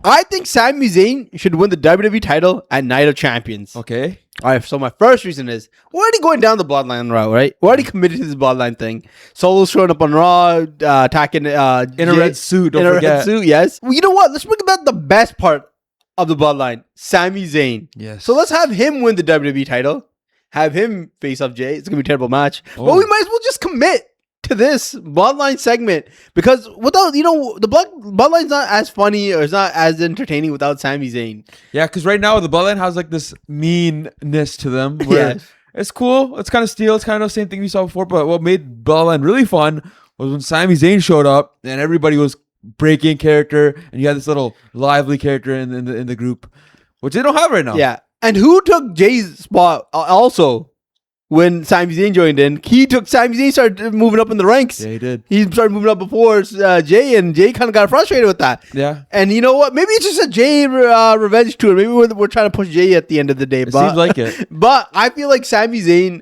I think Sami Zayn should win the WWE title at Night of Champions. Okay. All right, so my first reason is we're already going down the Bloodline route, right? We're already committed to this Bloodline thing. Solo's showing up on Raw, attacking In a red suit, don't forget. red suit, yes. Well, you know what? Let's bring about the best part of the Bloodline, Sami Zayn. Yes. So let's have him win the WWE title. Have him face off Jay. It's going to be a terrible match. Oh. But we might as well just commit to this Bloodline segment because without, the Bloodline's not as funny or it's not as entertaining without Sami Zayn. Yeah, because right now the Bloodline has like this meanness to them. Where Yes. It's cool. It's kind of steel. It's kind of the same thing we saw before. But what made Bloodline really fun was when Sami Zayn showed up and everybody was breaking character, and you had this little lively character in the group, which they don't have right now. Yeah. And who took Jay's spot also when Sami Zayn joined in? He took Sami Zayn, started moving up in the ranks. Yeah, he did. He started moving up before Jay, and Jay kind of got frustrated with that. Yeah. And you know what? Maybe it's just a Jay revenge tour. Maybe we're trying to push Jay at the end of the day. It seems like it. But I feel like Sami Zayn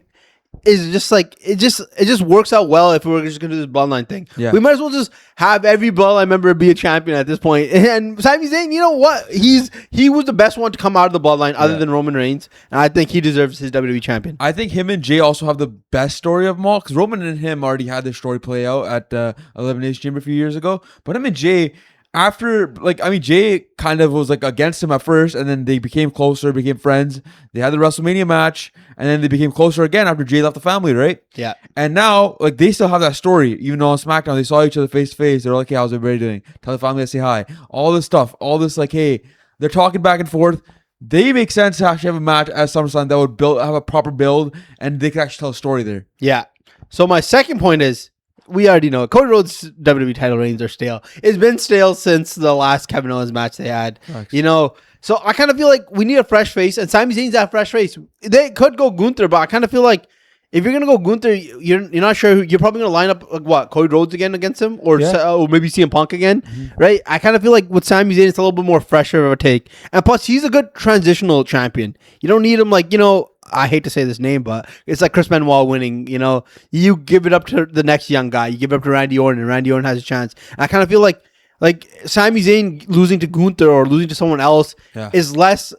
is just like it just works out well if we're just gonna do this Bloodline thing. Yeah. We might as well just have every Bloodline member be a champion at this point. And Sami Zayn, you know what? He was the best one to come out of the Bloodline other than Roman Reigns, and I think he deserves his WWE champion. I think him and Jay also have the best story of them all, because Roman and him already had this story play out at Elimination Chamber a few years ago. But him and Jay, after, Jay kind of was like against him at first, and then they became closer, became friends. They had the WrestleMania match, and then they became closer again after Jay left the family, right? Yeah. And now, they still have that story, even though on SmackDown they saw each other face to face. They're like, "Hey, how's everybody doing? Tell the family I say hi." All this stuff, all this hey, they're talking back and forth. They make sense to actually have a match at SummerSlam that would have a proper build, and they can actually tell a story there. Yeah. So my second point is, we already know it. Cody Rhodes' WWE title reigns are stale. It's been stale since the last Kevin Owens match they had. Thanks. So I kind of feel like we need a fresh face, and Sami Zayn's that fresh face. They could go Gunther, but I kind of feel like if you're gonna go Gunther, you're not sure who you're probably gonna line up. Cody Rhodes again against him, or maybe CM Punk again, right? I kind of feel like with Sami Zayn, it's a little bit more fresher of a take, and plus he's a good transitional champion. You don't need him I hate to say this name, but it's like Chris Benoit winning. You give it up to the next young guy. You give it up to Randy Orton, and Randy Orton has a chance. And I kind of feel like Sami Zayn losing to Gunther or losing to someone else is less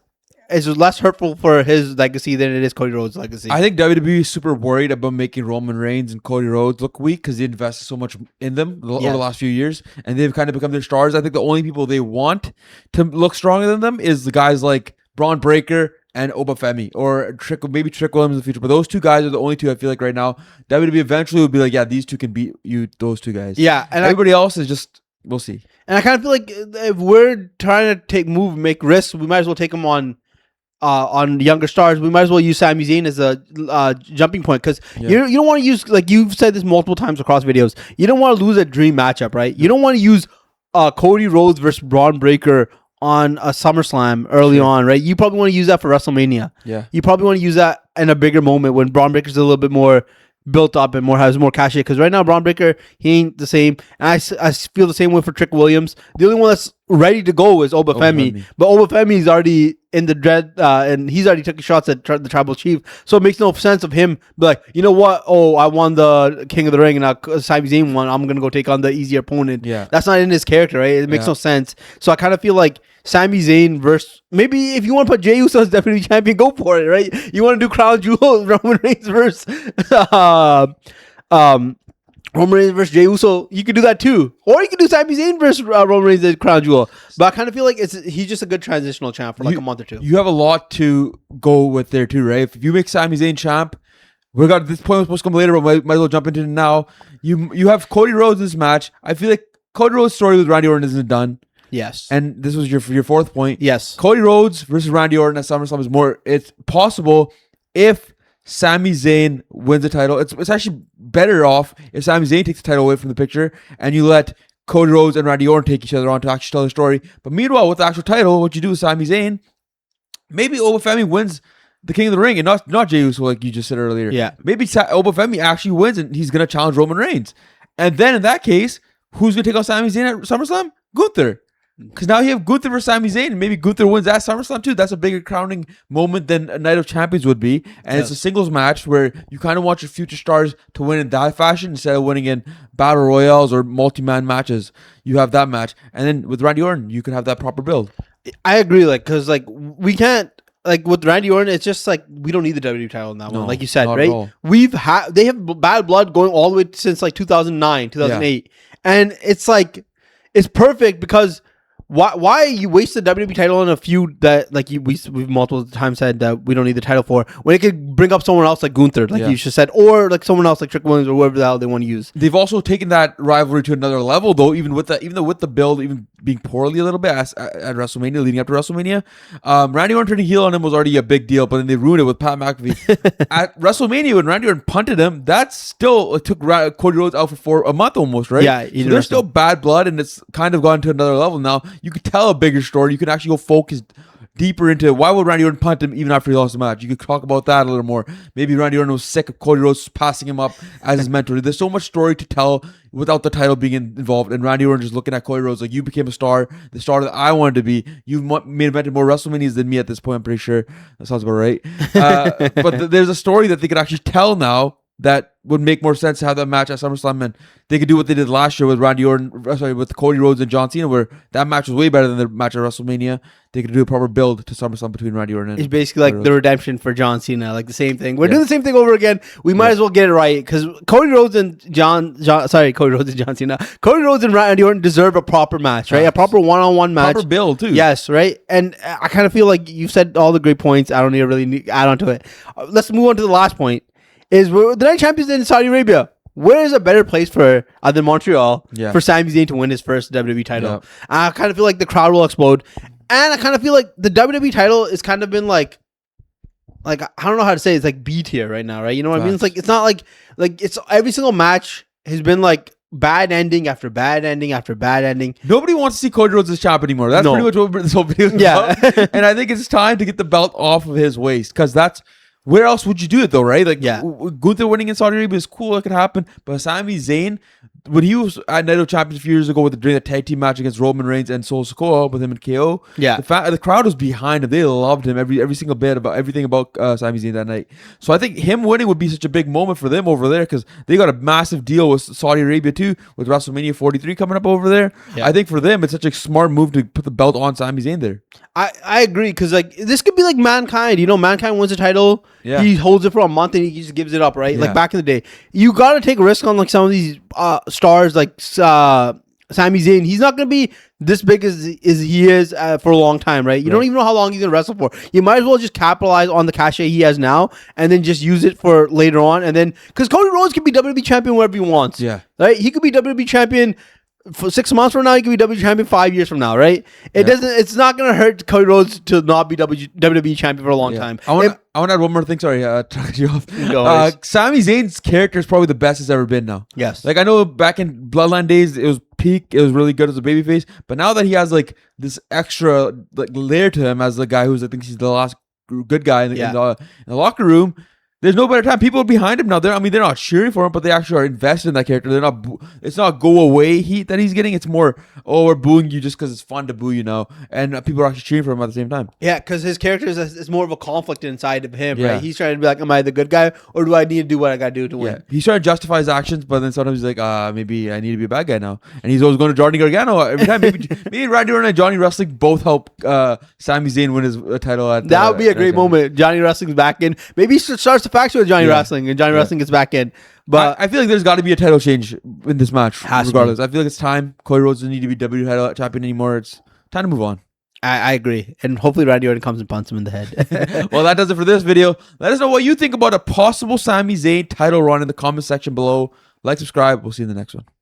hurtful for his legacy than it is Cody Rhodes' legacy. I think WWE is super worried about making Roman Reigns and Cody Rhodes look weak because they invested so much in them over the last few years, and they've kind of become their stars. I think the only people they want to look stronger than them is the guys like Braun Breaker and Obafemi, or Trick Williams in the future. But those two guys are the only two I feel like right now. WWE eventually will be like, yeah, these two can beat you, those two guys. Yeah, and everybody else is just, we'll see. And I kind of feel like if we're trying to make risks, we might as well take them on younger stars. We might as well use Sami Zayn as a jumping point, because you don't want to use, like you've said this multiple times across videos, you don't want to lose a dream matchup, right? You don't want to use Cody Rhodes versus Braun Breaker on a SummerSlam early on, right? You probably want to use that for WrestleMania. Yeah. You probably want to use that in a bigger moment when Braun Breaker's a little bit more built up and has more cachet, because right now Braun Breaker, he ain't the same. And I feel the same way for Trick Williams. The only one that's ready to go is Obafemi. But Obafemi's already in the dread, and he's already taking shots at the Tribal Chief. So it makes no sense of him be like, you know what? Oh, I won the King of the Ring, and Sami Zayn won. I'm gonna go take on the easier opponent. Yeah, that's not in his character, right? It makes no sense. So I kind of feel like Sami Zayn versus, maybe if you want to put Jey Uso as WWE champion, go for it, right? You want to do Crown Jewel, Roman Reigns versus Roman Reigns versus Jey Uso, you could do that too. Or you could do Sami Zayn versus Roman Reigns at Crown Jewel. But I kind of feel like he's just a good transitional champ for a month or two. You have a lot to go with there too, right? If you make Sami Zayn champ, this point was supposed to come later, but might as well jump into it now. You have Cody Rhodes in this match. I feel like Cody Rhodes' story with Randy Orton isn't done. Yes. And this was your fourth point. Yes. Cody Rhodes versus Randy Orton at SummerSlam is more, it's possible if Sami Zayn wins the title. It's actually better off if Sami Zayn takes the title away from the picture and you let Cody Rhodes and Randy Orton take each other on to actually tell the story. But meanwhile, with the actual title, what you do with Sami Zayn, maybe Obafemi wins the King of the Ring and not Jey Uso like you just said earlier. Yeah. Maybe Obafemi actually wins and he's going to challenge Roman Reigns. And then in that case, who's going to take on Sami Zayn at SummerSlam? Gunther. Because now you have Gunther versus Sami Zayn, and maybe Gunther wins at SummerSlam too. That's a bigger crowning moment than a Night of Champions would be. And it's a singles match where you kind of want your future stars to win in that fashion instead of winning in battle royales or multi-man matches. You have that match. And then with Randy Orton, you can have that proper build. I agree, because we can't, with Randy Orton, it's just we don't need the WWE title in that one, like you said, right? They have bad blood going all the way since 2009, 2008, and it's it's perfect because why you waste the WWE title on a feud that we've multiple times said that we don't need the title for, when it could bring up someone else like Gunther, you just said, or someone else like Trick Williams or whoever the hell they want to use. They've also taken that rivalry to another level though, even with the build even being poorly a little bit at WrestleMania, leading up to WrestleMania. Randy Orton turning heel on him was already a big deal, but then they ruined it with Pat McAfee. At WrestleMania, when Randy Orton punted him, that still took Cody Rhodes out for a month almost, right? Yeah, so there's still bad blood, and it's kind of gone to another level now. You could tell a bigger story. You can actually go focus deeper into why would Randy Orton punt him even after he lost the match. You could talk about that a little more. Maybe Randy Orton was sick of Cody Rhodes passing him up as his mentor. There's so much story to tell without the title being involved, and Randy Orton just looking at Cody Rhodes you became a star, the star that I wanted to be. You've invented more WrestleManias than me at this point, I'm pretty sure. That sounds about right. But there's a story that they could actually tell now that would make more sense to have that match at SummerSlam, and they could do what they did last year with with Cody Rhodes and John Cena, where that match was way better than the match at WrestleMania. They could do a proper build to SummerSlam between Randy Orton and it's basically the redemption for John Cena, the same thing. We're doing the same thing over again. We might as well get it right, because Cody Rhodes and John Cena. Cody Rhodes and Randy Orton deserve a proper match, right? A proper one-on-one match. Proper build too. Yes, right? And I kind of feel like you've said all the great points. I don't need to really add on to it. Let's move on to the last point. Is the Night Champions in Saudi Arabia? Where is a better place for than Montreal for Sami Zayn to win his first WWE title? Yeah. I kind of feel like the crowd will explode, and I kind of feel like the WWE title is kind of been I don't know how to say it. It's B tier right now, right? You know what I mean? It's not like it's every single match has been bad ending after bad ending after bad ending. Nobody wants to see Cody Rhodes as champ anymore. That's pretty much what this whole video is about. And I think it's time to get the belt off of his waist, because that's. Where else would you do it though, right? Gunther winning in Saudi Arabia is cool. It could happen. But Sami Zayn, when he was at Night of Champions a few years ago during the tag team match against Roman Reigns and Solo Sikoa with him and KO, the crowd was behind him. They loved him every single bit about everything about Sami Zayn that night. So I think him winning would be such a big moment for them over there, because they got a massive deal with Saudi Arabia too, with WrestleMania 43 coming up over there. Yeah. I think for them it's such a smart move to put the belt on Sami Zayn there. I agree, because this could be like Mankind. Mankind wins the title. Yeah. He holds it for a month and he just gives it up, right? Yeah. Back in the day. You got to take a risk on some of these stars like Sami Zayn. He's not going to be this big as he is for a long time, right? You don't even know how long he's going to wrestle for. You might as well just capitalize on the cachet he has now and then just use it for later on. And then, because Cody Rhodes can be WWE champion wherever he wants. Yeah. Right? He could be WWE champion for 6 months from now. He could be WWE champion 5 years from now, right? It's not going to hurt Cody Rhodes to not be WWE champion for a long time. I want to add one more thing. Sorry, to cut you off. Sami Zayn's character is probably the best it's ever been now. Yes. I know back in Bloodline days, it was peak. It was really good as a babyface. But now that he has this extra layer to him as the guy who's, I think he's the last good guy in the locker room, there's no better time. People are behind him now. They're not cheering for him, but they actually are invested in that character. They're not. It's not go away heat that he's getting. It's more, we're booing you just because it's fun to boo you now, and people are actually cheering for him at the same time. Yeah, because his character is more of a conflict inside of him, right? He's trying to be like, am I the good guy, or do I need to do what I got to do to win? He's trying to justify his actions, but then sometimes he's like, maybe I need to be a bad guy now, and he's always going to Johnny Gargano every time. Maybe Randy Orton and Johnny Wrestling both help Sami Zayn win his title. That would be a great moment. Johnny Wrestling's back in. Maybe he starts the faction with Johnny Wrestling, and Johnny Wrestling gets back in. But I feel like there's got to be a title change in this match, regardless. I feel like it's time. Cody Rhodes doesn't need to be WWE title champion anymore. It's time to move on. I agree. And hopefully Randy Orton comes and punts him in the head. Well, that does it for this video. Let us know what you think about a possible Sami Zayn title run in the comment section below. Like, subscribe. We'll see you in the next one.